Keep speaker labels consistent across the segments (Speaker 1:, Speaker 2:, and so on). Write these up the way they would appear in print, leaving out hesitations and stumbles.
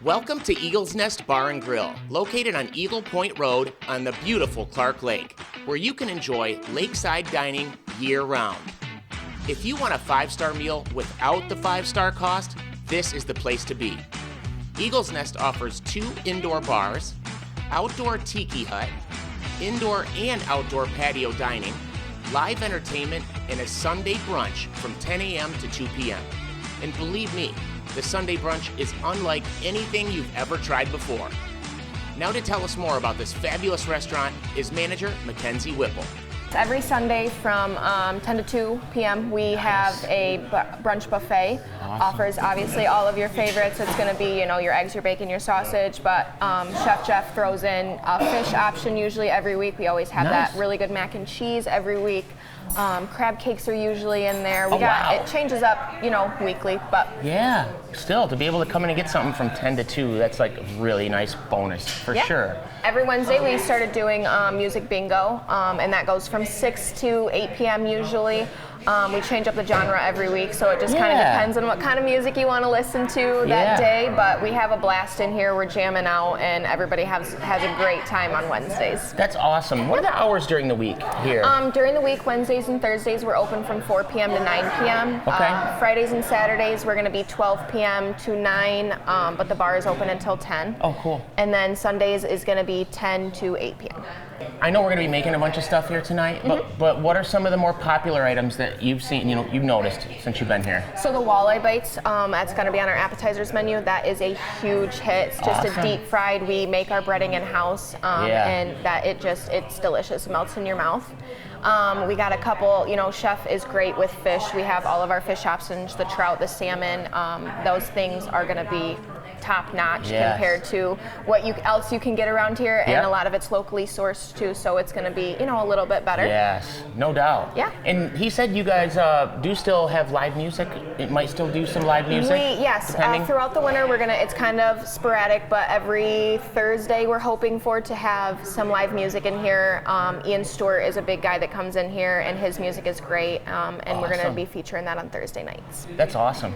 Speaker 1: Welcome to Eagle's Nest Bar and Grill, located on Eagle Point Road on the beautiful Clark Lake, where you can enjoy lakeside dining year-round. If you want a 5-star meal without the 5-star cost, this is the place to be. Eagle's Nest offers 2 indoor bars, outdoor tiki hut, indoor and outdoor patio dining, live entertainment, and a Sunday brunch from 10 a.m. to 2 p.m. And believe me, the Sunday brunch is unlike anything you've ever tried before. Now to tell us more about this fabulous restaurant is manager Mackenzie Whipple.
Speaker 2: Every Sunday from 10 to 2 p.m. we have a brunch buffet.
Speaker 3: Awesome.
Speaker 2: Offers obviously all of your favorites. It's going to be, your eggs, your bacon, your sausage, but Chef Jeff throws in a fish option usually every week. We always have that really good mac and cheese every week. Crab cakes are usually in there. It changes up, weekly, but
Speaker 3: yeah, still to be able to come in and get something from 10 to 2, that's like a really nice bonus for sure.
Speaker 2: Every Wednesday we started doing music bingo, and that goes from 6 to 8 p.m. usually. We change up the genre every week, so it just kind of depends on what kind of music you want to listen to that day, but we have a blast in here. We're jamming out, and everybody has a great time on Wednesdays.
Speaker 3: That's awesome. What are the hours during the week here?
Speaker 2: During the week, Wednesdays and Thursdays, we're open from 4 p.m. to 9 p.m.
Speaker 3: Okay.
Speaker 2: Fridays and Saturdays, we're going to be 12 p.m. to 9, but the bar is open until 10.
Speaker 3: Oh, cool.
Speaker 2: And then Sundays is going to be 10 to 8 p.m.
Speaker 3: I know we're going to be making a bunch of stuff here tonight, but what are some of the more popular items that you've seen, you've noticed since you've been here?
Speaker 2: So the walleye bites, that's going to be on our appetizers menu. That is a huge hit. It's just a deep fried. We make our breading in-house, and that it's delicious. It melts in your mouth. We got a couple, Chef is great with fish. We have all of our fish options, the trout, the salmon. Those things are going to be top notch compared to what else you can get around here, and a lot of it's locally sourced too, so it's going to be a little bit better.
Speaker 3: Yes, no doubt.
Speaker 2: Yeah.
Speaker 3: And he said you guys do still have live music. It might still do some live music.
Speaker 2: Yes. Throughout the winter, it's kind of sporadic, but every Thursday we're hoping to have some live music in here. Ian Stewart is a big guy that comes in here, and his music is great, and we're going to be featuring that on Thursday nights.
Speaker 3: That's awesome.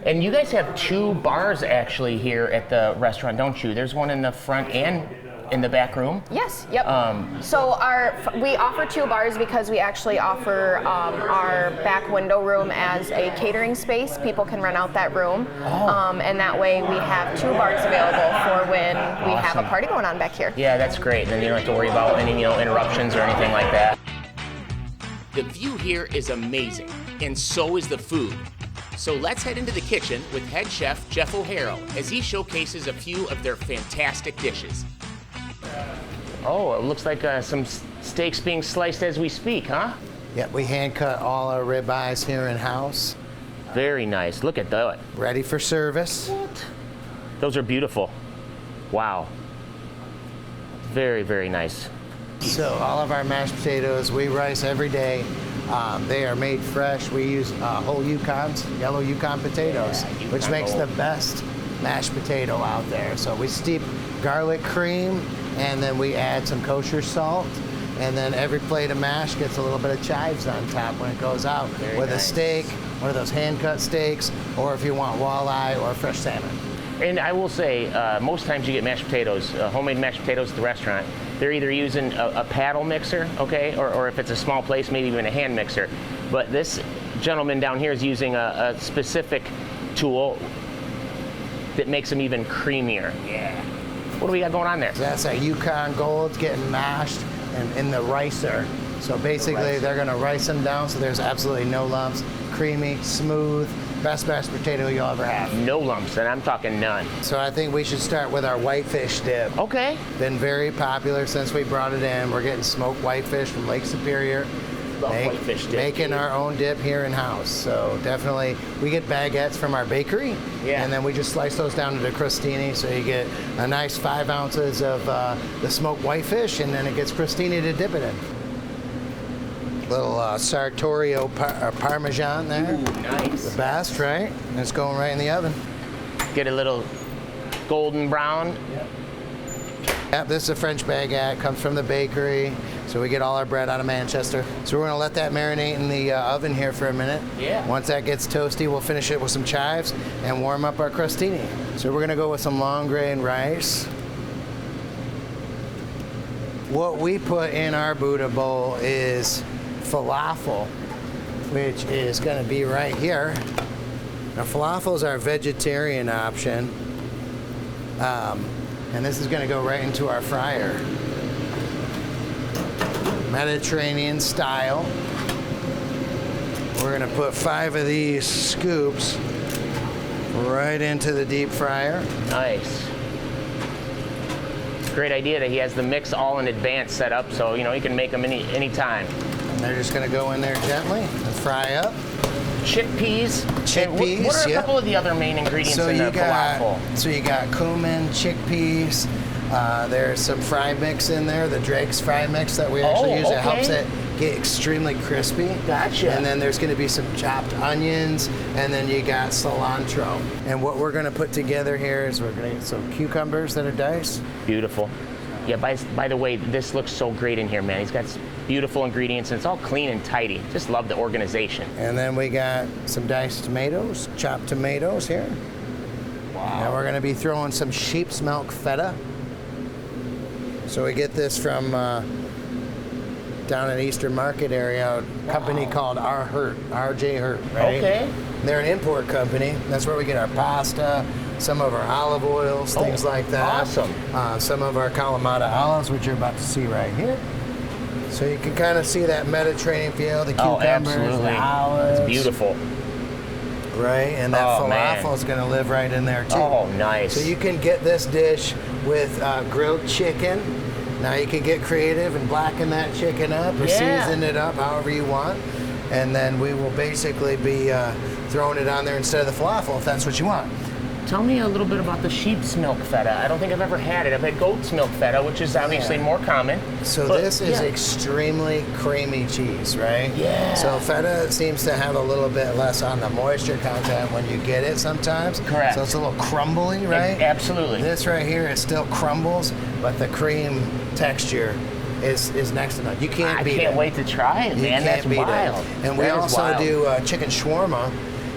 Speaker 3: And you guys have 2 bars actually here at the restaurant, don't you? There's one in the front and in the back room?
Speaker 2: Yes, yep. So we offer 2 bars because we actually offer our back window room as a catering space. People can rent out that room, and that way we have 2 bars available for when we have a party going on back here.
Speaker 3: Yeah, that's great. And then you don't have to worry about any interruptions or anything like that.
Speaker 1: The view here is amazing, and so is the food. So let's head into the kitchen with head chef Jeff O'Harrell as he showcases a few of their fantastic dishes.
Speaker 3: Oh, it looks like some steaks being sliced as we speak, huh?
Speaker 4: Yeah, we hand cut all our ribeyes here in-house.
Speaker 3: Very nice. Look at that.
Speaker 4: Ready for service.
Speaker 3: What? Those are beautiful. Wow. Very, very nice.
Speaker 4: So all of our mashed potatoes, we rice every day. They are made fresh. We use whole Yukons, yellow Yukon potatoes, which makes the best mashed potato out there. So we steep garlic cream, and then we add some kosher salt, and then every plate of mash gets a little bit of chives on top when it goes out. With a steak, one of those hand-cut steaks, or if you want walleye or fresh salmon.
Speaker 3: And I will say, most times you get mashed potatoes, homemade mashed potatoes at the restaurant, they're either using a paddle mixer, okay, or if it's a small place, maybe even a hand mixer. But this gentleman down here is using a specific tool that makes them even creamier. Yeah. What do we got going on there?
Speaker 4: That's a Yukon Gold getting mashed in the ricer. So basically, they're going to rice them down so there's absolutely no lumps, creamy, smooth. Best mashed potato you'll ever have.
Speaker 3: No lumps, and I'm talking none.
Speaker 4: So I think we should start with our whitefish dip.
Speaker 3: Okay.
Speaker 4: Been very popular since we brought it in. We're getting smoked whitefish from Lake Superior.
Speaker 3: Love whitefish dip.
Speaker 4: Making our own dip here in-house. So definitely, we get baguettes from our bakery, and then we just slice those down into crostini, so you get a nice 5 ounces of the smoked whitefish, and then it gets crostini to dip it in. Little sartorio parmesan there.
Speaker 3: Ooh, nice.
Speaker 4: The best, right? And it's going right in the oven.
Speaker 3: Get a little golden brown.
Speaker 4: Yep, this is a French baguette. Comes from the bakery. So we get all our bread out of Manchester. So we're gonna let that marinate in the oven here for a minute.
Speaker 3: Yeah.
Speaker 4: Once that gets toasty, we'll finish it with some chives and warm up our crostini. So we're gonna go with some long grain rice. What we put in our Buddha bowl is falafel, which is gonna be right here. Now falafel is our vegetarian option. And this is gonna go right into our fryer. Mediterranean style. We're gonna put 5 of these scoops right into the deep fryer.
Speaker 3: Nice. Great idea that he has the mix all in advance set up, so you know he can make them any time.
Speaker 4: And they're just gonna go in there gently and fry up.
Speaker 3: Chickpeas.
Speaker 4: Chickpeas,
Speaker 3: What are a
Speaker 4: yep.
Speaker 3: couple of the other main ingredients
Speaker 4: So
Speaker 3: in the
Speaker 4: you got
Speaker 3: falafel?
Speaker 4: cumin, chickpeas. There's some fry mix in there, the Drake's fry mix that we actually use.
Speaker 3: okay.
Speaker 4: It helps it get extremely crispy.
Speaker 3: Gotcha.
Speaker 4: And then there's going to be some chopped onions, and then you got cilantro. And what we're going to put together here is we're going to get some cucumbers that are diced.
Speaker 3: Beautiful. Yeah, by the way, this looks so great in here, man. He's got beautiful ingredients, and it's all clean and tidy. Just love the organization.
Speaker 4: And then we got some diced tomatoes, chopped tomatoes here.
Speaker 3: Wow.
Speaker 4: Now we're going to be throwing some sheep's milk feta. So we get this from down in Eastern Market area, a company called R.J. Hurt, right?
Speaker 3: Okay.
Speaker 4: They're an import company. That's where we get our pasta, some of our olive oils, things like that.
Speaker 3: Awesome.
Speaker 4: Some of our Kalamata olives, which you're about to see right here. So you can kind of see that Mediterranean feel, the cucumbers,
Speaker 3: absolutely.
Speaker 4: the olives.
Speaker 3: It's beautiful.
Speaker 4: Right, and that falafel is going to live right in there too.
Speaker 3: Oh, nice.
Speaker 4: So you can get this dish with grilled chicken. Now you can get creative and blacken that chicken up or season it up however you want. And then we will basically be throwing it on there instead of the falafel if that's what you want.
Speaker 3: Tell me a little bit about the sheep's milk feta. I don't think I've ever had it. I've had goat's milk feta, which is obviously more common.
Speaker 4: So this is extremely creamy cheese, right?
Speaker 3: Yeah.
Speaker 4: So feta seems to have a little bit less on the moisture content when you get it sometimes.
Speaker 3: Correct.
Speaker 4: So it's a little crumbly, right?
Speaker 3: Absolutely.
Speaker 4: This right here, it still crumbles, but the cream texture is next to none. You can't beat it.
Speaker 3: I can't wait to try it, man. That's wild.
Speaker 4: And we also do chicken shawarma.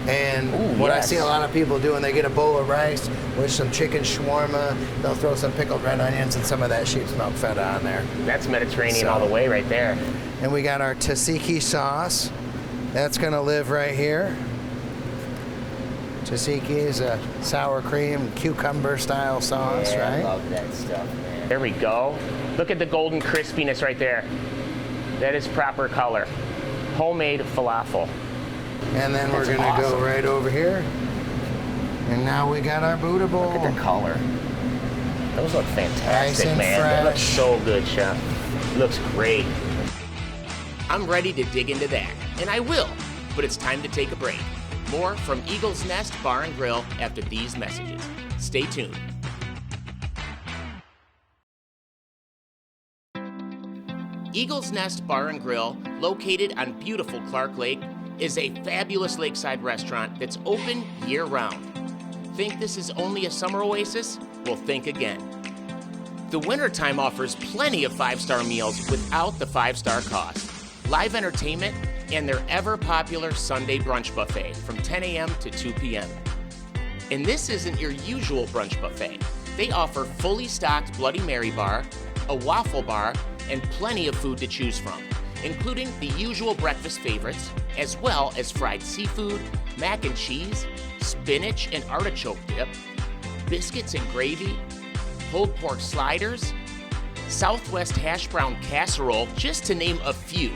Speaker 4: And what I see a lot of people doing, they get a bowl of rice with some chicken shawarma. They'll throw some pickled red onions and some of that sheep's milk feta on there.
Speaker 3: That's Mediterranean all the way right there.
Speaker 4: And we got our tzatziki sauce. That's going to live right here. Tzatziki is a sour cream, cucumber style sauce, right?
Speaker 3: I love that stuff, man. There we go. Look at the golden crispiness right there. That is proper color. Homemade falafel.
Speaker 4: And then we're going to go right over here. And now we got our Buddha bowl.
Speaker 3: Look at the color. Those look fantastic,
Speaker 4: Nice and
Speaker 3: man. That looks
Speaker 4: fresh.
Speaker 3: so good, Chef. Looks great.
Speaker 1: I'm ready to dig into that, and I will, but it's time to take a break. More from Eagle's Nest Bar and Grill after these messages. Stay tuned. Eagle's Nest Bar and Grill, located on beautiful Clark Lake, is a fabulous lakeside restaurant that's open year-round. Think this is only a summer oasis? Well, think again. The wintertime offers plenty of 5-star meals without the 5-star cost. Live entertainment and their ever-popular Sunday brunch buffet from 10 a.m. to 2 p.m. And this isn't your usual brunch buffet. They offer fully stocked Bloody Mary bar, a waffle bar, and plenty of food to choose from, including the usual breakfast favorites, as well as fried seafood, mac and cheese, spinach and artichoke dip, biscuits and gravy, pulled pork sliders, Southwest hash brown casserole, just to name a few.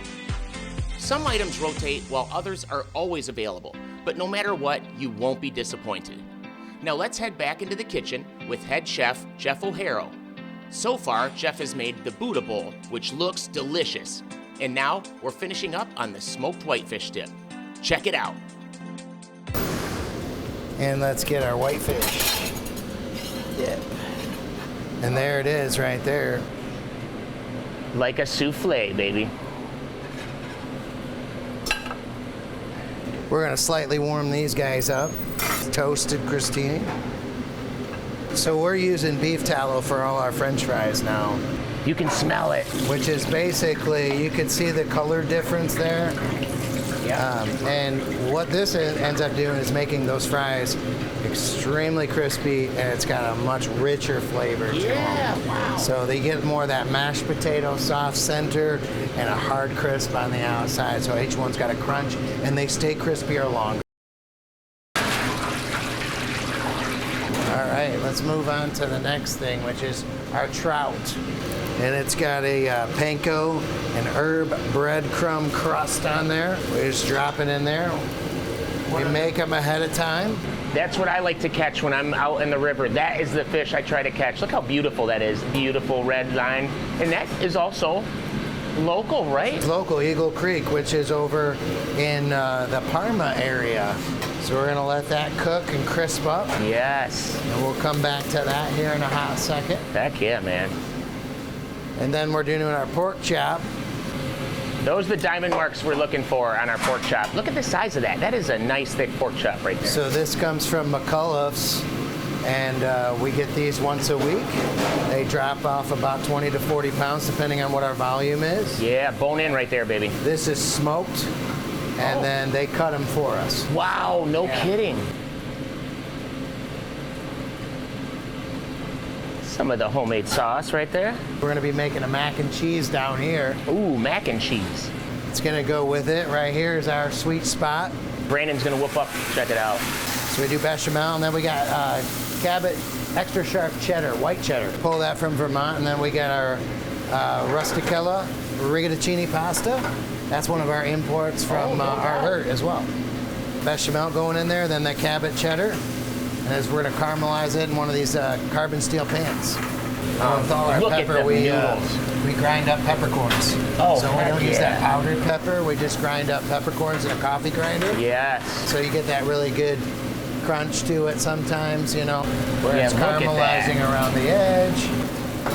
Speaker 1: Some items rotate while others are always available, but no matter what, you won't be disappointed. Now let's head back into the kitchen with head chef Jeff O'Hara. So far, Jeff has made the Buddha bowl, which looks delicious. And now we're finishing up on the smoked whitefish dip. Check it out.
Speaker 4: And let's get our whitefish dip. And there it is right there.
Speaker 3: Like a souffle, baby.
Speaker 4: We're gonna slightly warm these guys up. Toasted crostini. So we're using beef tallow for all our French fries now.
Speaker 3: You can smell it.
Speaker 4: which is basically, you can see the color difference there. And what this ends up doing is making those fries extremely crispy, and it's got a much richer flavor to them.
Speaker 3: Wow.
Speaker 4: So they get more of that mashed potato soft center and a hard crisp on the outside. So each one's got a crunch, and they stay crispier longer. All right, let's move on to the next thing, which is our trout. And it's got a panko and herb breadcrumb crust on there. We just drop it in there. We make them ahead of time.
Speaker 3: That's what I like to catch when I'm out in the river. That is the fish I try to catch. Look how beautiful that is. Beautiful red line. And that is also local, right?
Speaker 4: Local, Eagle Creek, which is over in the Parma area. So we're gonna let that cook and crisp up.
Speaker 3: Yes.
Speaker 4: And we'll come back to that here in a hot second.
Speaker 3: Heck yeah, man.
Speaker 4: And then we're doing our pork chop.
Speaker 3: Those are the diamond marks we're looking for on our pork chop. Look at the size of that. That is a nice thick pork chop right there.
Speaker 4: So this comes from McCullough's, and we get these once a week. They drop off about 20 to 40 pounds depending on what our volume is.
Speaker 3: Yeah, bone in right there, baby.
Speaker 4: This is smoked, and then they cut them for us.
Speaker 3: Wow, no kidding. Some of the homemade sauce right there.
Speaker 4: We're gonna be making a mac and cheese down here.
Speaker 3: Ooh, mac and cheese.
Speaker 4: It's gonna go with it. Right here is our sweet spot.
Speaker 3: Brandon's gonna whoop up, check it out.
Speaker 4: So we do bechamel, and then we got Cabot extra sharp cheddar, white cheddar. Pull that from Vermont, and then we got our rusticella rigatoni pasta. That's one of our imports from our herd as well. Bechamel going in there, then the Cabot cheddar. And as we're gonna caramelize it in one of these carbon steel pans. With all our
Speaker 3: look at
Speaker 4: pepper,
Speaker 3: them noodles.
Speaker 4: we grind up peppercorns.
Speaker 3: Oh,
Speaker 4: so we
Speaker 3: heck
Speaker 4: don't use that
Speaker 3: yeah.
Speaker 4: powdered pepper. We just grind up peppercorns in a coffee grinder.
Speaker 3: Yes.
Speaker 4: So you get that really good crunch to it sometimes, you know, where
Speaker 3: Yeah,
Speaker 4: it's
Speaker 3: look at
Speaker 4: caramelizing
Speaker 3: that.
Speaker 4: around the edge.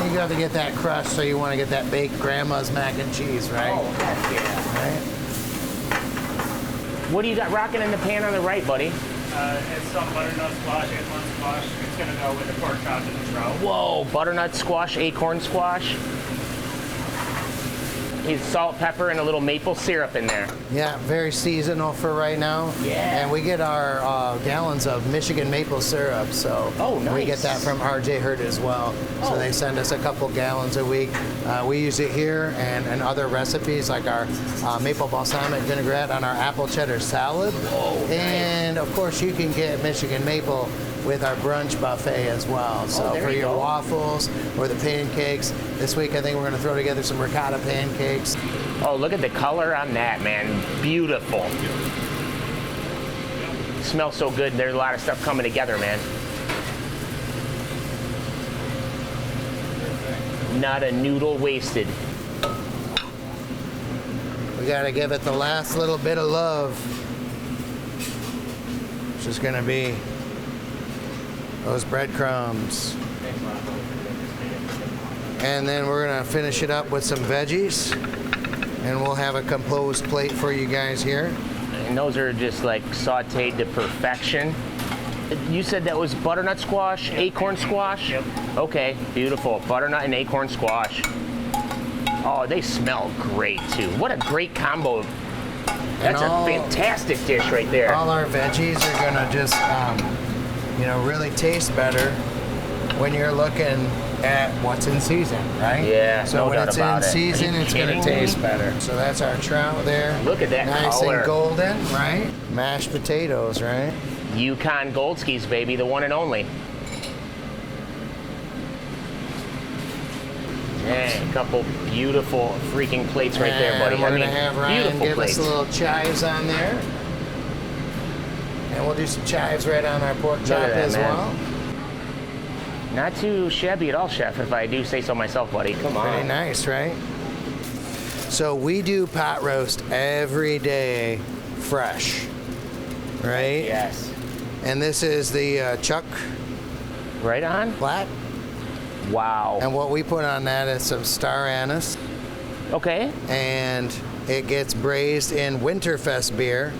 Speaker 4: You got to get that crust, so you want to get that baked grandma's mac and cheese, right?
Speaker 3: Oh, heck yeah.
Speaker 4: Right?
Speaker 3: What do you got rocking in the pan on the right, buddy?
Speaker 5: It's some butternut squash, acorn squash. It's gonna go with the pork chop and the trout.
Speaker 3: Whoa, butternut squash, acorn squash. It's salt, pepper, and a little maple syrup in there.
Speaker 4: Yeah, very seasonal for right now.
Speaker 3: Yeah.
Speaker 4: And we get our gallons of Michigan maple syrup, so
Speaker 3: Oh,
Speaker 4: we get
Speaker 3: nice.
Speaker 4: that from RJ Hurt as well. So
Speaker 3: Oh.
Speaker 4: they send us a couple gallons a week. We use it here and other recipes like our maple balsamic vinaigrette on our apple cheddar salad. And of course, you can get Michigan maple with our brunch buffet as well. So
Speaker 3: there
Speaker 4: for
Speaker 3: you
Speaker 4: your
Speaker 3: go.
Speaker 4: waffles or the pancakes, this week I think we're going to throw together some ricotta pancakes.
Speaker 3: Oh, look at the color on that, man. Beautiful. Smells so good. There's a lot of stuff coming together, man. Not a noodle wasted.
Speaker 4: We got to give it the last little bit of love, which is going to be those breadcrumbs. And then we're going to finish it up with some veggies, and we'll have a composed plate for you guys here.
Speaker 3: And those are just like sauteed to perfection. You said that was butternut squash, acorn squash?
Speaker 5: Yep.
Speaker 3: Okay, beautiful. Butternut and acorn squash. Oh, they smell great too. What a great combo. That's a fantastic dish right there.
Speaker 4: All our veggies are going to just, really taste better when you're looking at what's in season, right?
Speaker 3: Yeah,
Speaker 4: So
Speaker 3: no
Speaker 4: when
Speaker 3: doubt
Speaker 4: it's
Speaker 3: about
Speaker 4: in
Speaker 3: it.
Speaker 4: season,
Speaker 3: Are you
Speaker 4: it's going to
Speaker 3: kidding me?
Speaker 4: taste better. So that's our trout there.
Speaker 3: Look at that
Speaker 4: nice
Speaker 3: color.
Speaker 4: and golden, right? Mashed potatoes, right?
Speaker 3: Yukon Goldskis, baby, the one and only. Dang, a couple beautiful freaking plates right there, buddy.
Speaker 4: And we're
Speaker 3: I
Speaker 4: going
Speaker 3: mean,
Speaker 4: to have Ryan
Speaker 3: beautiful
Speaker 4: give
Speaker 3: plates.
Speaker 4: us a little chives on there. And we'll do some chives right on our pork chop
Speaker 3: at that,
Speaker 4: as
Speaker 3: man.
Speaker 4: well.
Speaker 3: Not too shabby at all, Chef, if I do say so myself, buddy. Come on.
Speaker 4: Pretty nice, right? So we do pot roast every day fresh, right?
Speaker 3: Yes.
Speaker 4: And this is the chuck
Speaker 3: Right on?
Speaker 4: flat.
Speaker 3: Wow.
Speaker 4: And what we put on that is some star anise.
Speaker 3: Okay.
Speaker 4: And it gets braised in Winterfest beer.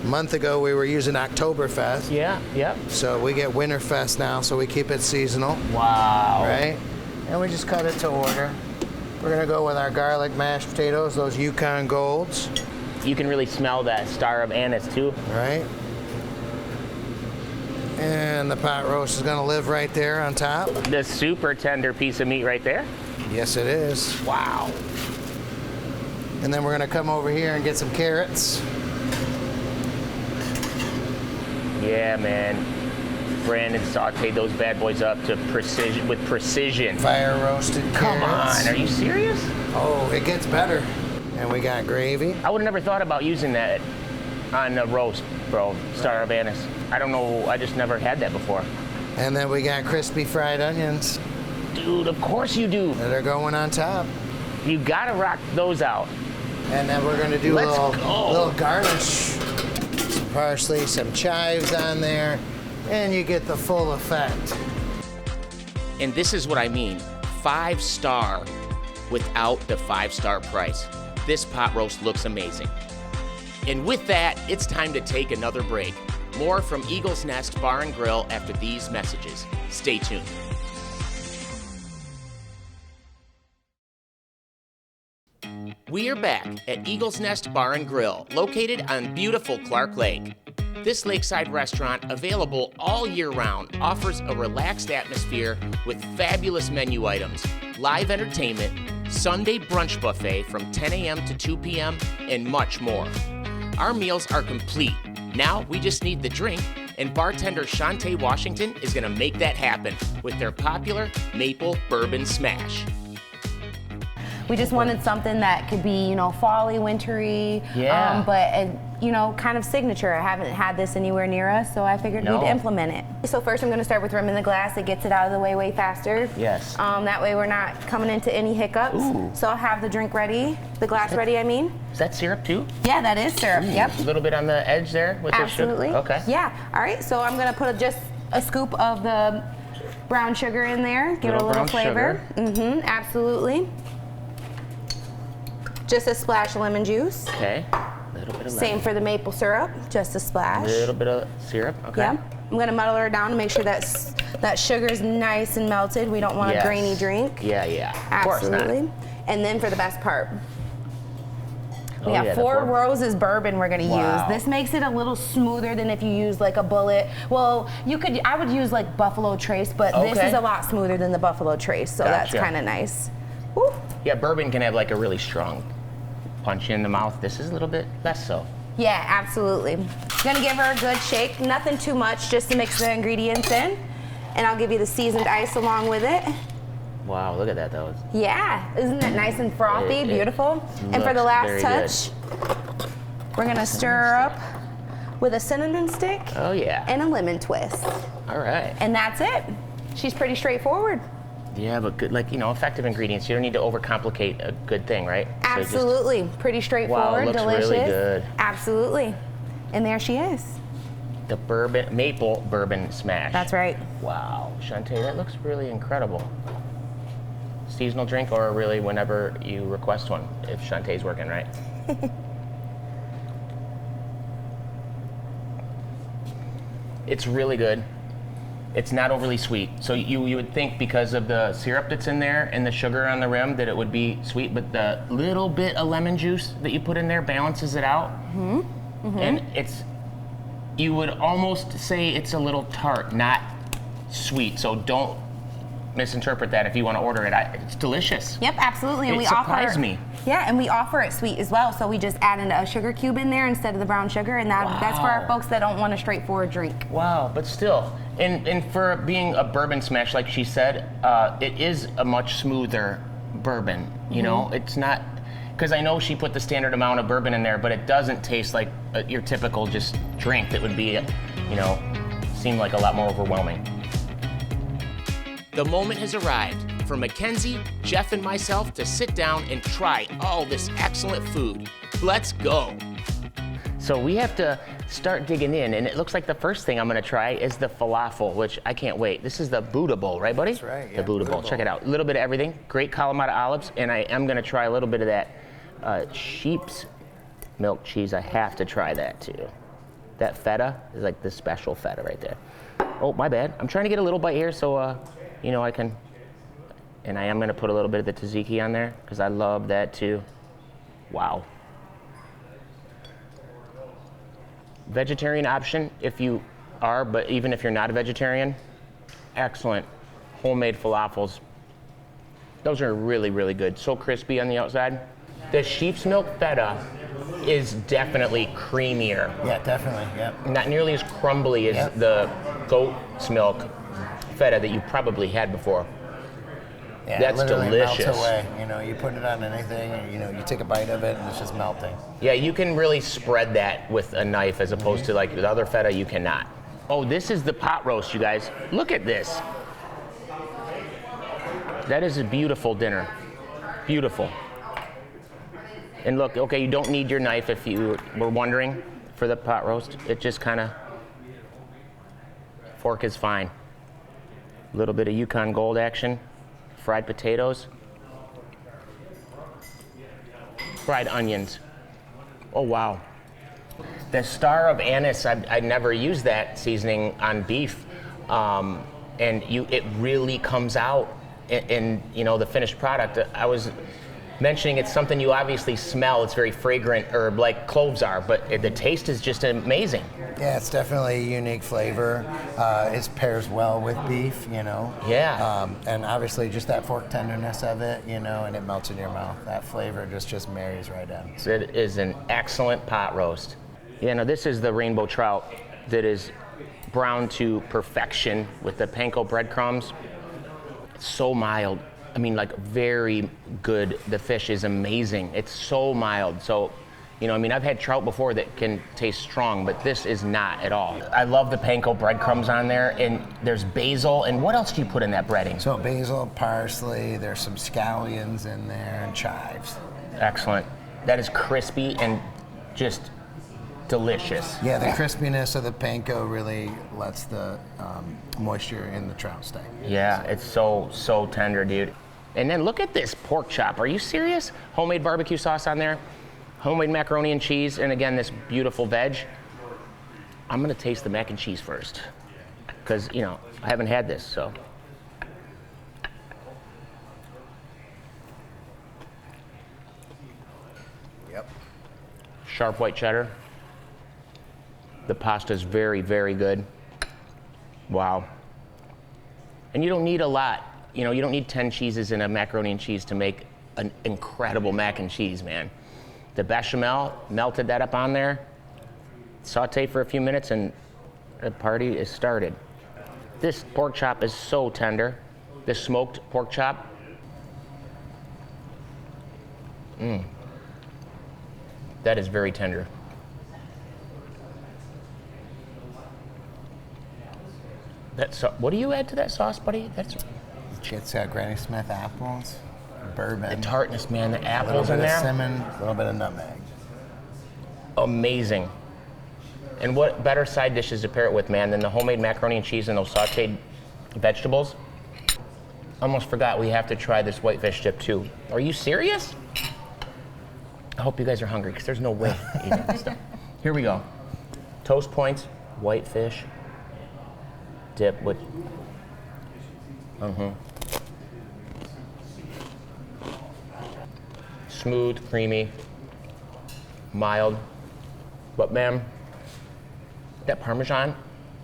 Speaker 4: A month ago, we were using Oktoberfest.
Speaker 3: Yeah, yep.
Speaker 4: So we get Winterfest now, so we keep it seasonal,
Speaker 3: Wow.
Speaker 4: right? And we just cut it to order. We're gonna go with our garlic mashed potatoes, those Yukon Golds.
Speaker 3: You can really smell that star of anise too.
Speaker 4: Right. And the pot roast is gonna live right there on top.
Speaker 3: This super tender piece of meat right there.
Speaker 4: Yes, it is.
Speaker 3: Wow.
Speaker 4: And then we're gonna come over here and get some carrots.
Speaker 3: Yeah, man. Brandon sauteed those bad boys up to precision with precision.
Speaker 4: Fire roasted carrots.
Speaker 3: Come on, are you serious?
Speaker 4: Oh, it gets better. And we got gravy.
Speaker 3: I would have never thought about using that on a roast, bro. Star of anise. I don't know. I just never had that before.
Speaker 4: And then we got crispy fried onions.
Speaker 3: Dude, of course you do.
Speaker 4: That are going on top.
Speaker 3: You gotta rock those out.
Speaker 4: And then we're gonna do
Speaker 3: Let's
Speaker 4: a
Speaker 3: go.
Speaker 4: little garnish. Some parsley, some chives on there, and you get the full effect.
Speaker 1: And this is what I mean, 5-star without the 5-star price. This pot roast looks amazing. And with that, it's time to take another break. More from Eagle's Nest Bar and Grill after these messages. Stay tuned. We are back at Eagle's Nest Bar and Grill, located on beautiful Clark Lake. This lakeside restaurant, available all year round, offers a relaxed atmosphere with fabulous menu items, live entertainment, Sunday brunch buffet from 10 a.m. to 2 p.m., and much more. Our meals are complete. Now we just need the drink, and bartender Shantae Washington is going to make that happen with their popular Maple Bourbon Smash.
Speaker 6: We just wanted something that could be, you know, fall-y, wintry, but, you know, kind of signature. I haven't had this anywhere near us, so I figured we'd implement it. So first I'm going to start with rum in the glass. It gets it out of the way faster.
Speaker 3: Yes.
Speaker 6: That way we're not coming into any hiccups.
Speaker 3: Ooh.
Speaker 6: So I'll have the drink ready, the glass ready, I mean.
Speaker 3: Is that syrup too?
Speaker 6: Yeah, that is syrup, yep.
Speaker 3: A little bit on the edge there with
Speaker 6: Absolutely.
Speaker 3: the sugar? Okay.
Speaker 6: Yeah, all right, so I'm going to put just a scoop of the brown sugar in there, give it a little flavor.
Speaker 3: Sugar.
Speaker 6: Absolutely. Just a splash of lemon juice.
Speaker 3: Okay. A little bit of lemon.
Speaker 6: Same for the maple syrup, just a splash.
Speaker 3: A little bit of syrup. Okay.
Speaker 6: Yeah. I'm gonna muddle her down to make sure that sugar's nice and melted. We don't want a grainy drink.
Speaker 3: Yeah, yeah.
Speaker 6: Absolutely. And then for the best part, we have Four Roses bourbon we're gonna use. This makes it a little smoother than if you use like a bullet. Well, I would use like Buffalo Trace, but this is a lot smoother than the Buffalo Trace, so that's kind of nice. Woo.
Speaker 3: Yeah, bourbon can have like a really strong punch in the mouth. This is a little bit less so.
Speaker 6: Yeah, absolutely. Gonna give her a good shake, nothing too much, just to mix the ingredients in. And I'll give you the seasoned ice along with it.
Speaker 3: Wow, look at that though.
Speaker 6: Yeah, isn't it nice and frothy, beautiful? And for the last touch, we're gonna stir up with a cinnamon stick.
Speaker 3: Oh yeah.
Speaker 6: And a lemon twist.
Speaker 3: All right.
Speaker 6: And that's it. She's pretty straightforward.
Speaker 3: Yeah, but good, like, you know, effective ingredients. You don't need to overcomplicate a good thing, right?
Speaker 6: Absolutely. Pretty straightforward,
Speaker 3: looks
Speaker 6: delicious.
Speaker 3: Really good.
Speaker 6: Absolutely. And there she is.
Speaker 3: The maple bourbon smash.
Speaker 6: That's right.
Speaker 3: Wow, Shantae, that looks really incredible. Seasonal drink, or really whenever you request one, if Shantae's working, right? It's really good. It's not overly sweet. So you would think because of the syrup that's in there and the sugar on the rim that it would be sweet, but the little bit of lemon juice that you put in there balances it out. And you would almost say it's a little tart, not sweet. So don't misinterpret that if you want to order it. It's delicious.
Speaker 6: Yep, absolutely. And
Speaker 3: it surprised me.
Speaker 6: Yeah, and we offer it sweet as well. So we just add in a sugar cube in there instead of the brown sugar, and that's for our folks that don't want a straightforward drink.
Speaker 3: Wow, but still, and for being a bourbon smash, like she said, it is a much smoother bourbon. You know, it's not, because I know she put the standard amount of bourbon in there, but it doesn't taste like your typical just drink that would be, you know, seem like a lot more overwhelming.
Speaker 1: The moment has arrived for Mackenzie, Jeff, and myself to sit down and try all this excellent food. Let's go.
Speaker 3: So we have to start digging in, and it looks like the first thing I'm gonna try is the falafel, which I can't wait. This is the Buddha bowl, right, buddy?
Speaker 4: That's right, yeah.
Speaker 3: The Buddha bowl. Check it out. A little bit of everything. Great Kalamata olives, and I am gonna try a little bit of that sheep's milk cheese. I have to try that too. That feta is like the special feta right there. Oh, my bad. I'm trying to get a little bite here so, you know, I can And I am gonna put a little bit of the tzatziki on there because I love that too. Wow. Vegetarian option if you are, but even if you're not a vegetarian, excellent homemade falafels. Those are really, really good. So crispy on the outside. The sheep's milk feta is definitely creamier.
Speaker 4: Yeah, definitely, yep.
Speaker 3: Not nearly as crumbly as the goat's milk feta that you probably had before.
Speaker 4: Yeah,
Speaker 3: That's
Speaker 4: it literally
Speaker 3: delicious.
Speaker 4: melts away. You know, you put it on anything, and, you know, you take a bite of it, and it's just melting.
Speaker 3: Yeah, you can really spread that with a knife as opposed to like the other feta, you cannot. Oh, this is the pot roast, you guys. Look at this. That is a beautiful dinner. Beautiful. And look, okay, you don't need your knife if you were wondering for the pot roast. It just kind of, fork is fine. A little bit of Yukon Gold action. Fried potatoes. Fried onions. Oh, wow. The star of anise, I never used that seasoning on beef. And it really comes out in you know, the finished product. I was mentioning it's something you obviously smell. It's very fragrant herb like cloves are, but the taste is just amazing.
Speaker 4: Yeah, it's definitely a unique flavor. It pairs well with beef, you know.
Speaker 3: Yeah.
Speaker 4: And obviously just that fork tenderness of it, you know, and it melts in your mouth. That flavor just marries right in.
Speaker 3: It is an excellent pot roast. Yeah, now this is the rainbow trout that is browned to perfection with the panko breadcrumbs. It's so mild. I mean, like very good. The fish is amazing. It's so mild. So, you know, I mean, I've had trout before that can taste strong, but this is not at all. I love the panko breadcrumbs on there, and there's basil. And what else do you put in that breading?
Speaker 4: So basil, parsley, there's some scallions in there, and chives.
Speaker 3: Excellent. That is crispy and just delicious.
Speaker 4: Yeah, the crispiness of the panko really lets the moisture in the trout stay.
Speaker 3: Yeah, it's so tender, dude. And then look at this pork chop. Are you serious? Homemade barbecue sauce on there, homemade macaroni and cheese, and again, this beautiful veg. I'm gonna taste the mac and cheese first, because, you know, I haven't had this, so.
Speaker 4: Yep.
Speaker 3: Sharp white cheddar. The pasta's very, very good. Wow. And you don't need a lot. You know, you don't need 10 cheeses in a macaroni and cheese to make an incredible mac and cheese, man. The bechamel, melted that up on there, saute for a few minutes, and the party is started. This pork chop is so tender. The smoked pork chop. That is very tender. What do you add to that sauce, buddy?
Speaker 4: It's got Granny Smith apples, bourbon.
Speaker 3: The tartness, man, the
Speaker 4: a
Speaker 3: apples
Speaker 4: little
Speaker 3: in
Speaker 4: bit
Speaker 3: there.
Speaker 4: of cinnamon, a little bit of nutmeg.
Speaker 3: Amazing. And what better side dishes to pair it with, man, than the homemade macaroni and cheese and those sauteed vegetables? Almost forgot we have to try this whitefish dip too. Are you serious? I hope you guys are hungry, because there's no way eating this stuff. Here we go. Toast Points, whitefish dip with, smooth, creamy, mild, but man, that Parmesan,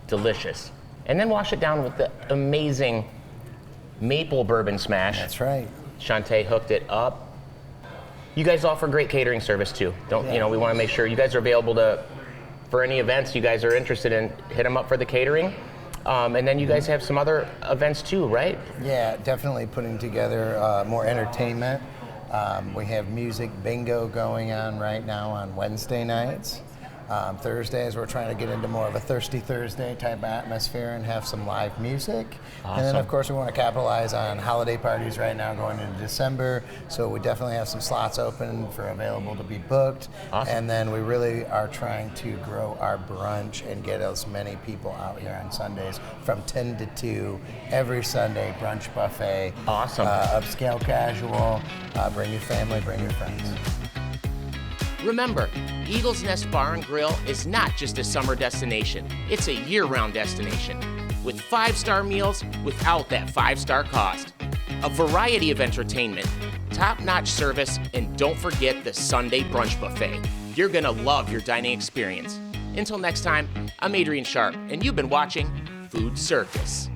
Speaker 3: delicious. And then wash it down with the amazing maple bourbon smash.
Speaker 4: That's right.
Speaker 3: Shantae hooked it up. You guys offer great catering service too. You know, we want to make sure you guys are available for any events you guys are interested in, hit them up for the catering. And then you guys have some other events too, right?
Speaker 4: Yeah, definitely putting together more entertainment. We have music bingo going on right now on Wednesday nights. Thursdays, we're trying to get into more of a Thirsty Thursday type atmosphere and have some live music.
Speaker 3: Awesome.
Speaker 4: And then, of course, we want to capitalize on holiday parties right now going into December. So we definitely have some slots open for available to be booked.
Speaker 3: Awesome.
Speaker 4: And then we really are trying to grow our brunch and get as many people out here on Sundays from 10 to 2 every Sunday, brunch buffet.
Speaker 3: Awesome.
Speaker 4: Upscale casual, bring your family, bring your friends.
Speaker 1: Remember, Eagle's Nest Bar and Grill is not just a summer destination, it's a year-round destination with 5-star meals without that 5-star cost. a variety of entertainment, top-notch service, and don't forget the Sunday brunch buffet. You're gonna love your dining experience. Until next time, I'm Adrian Sharp, and you've been watching Food Circus.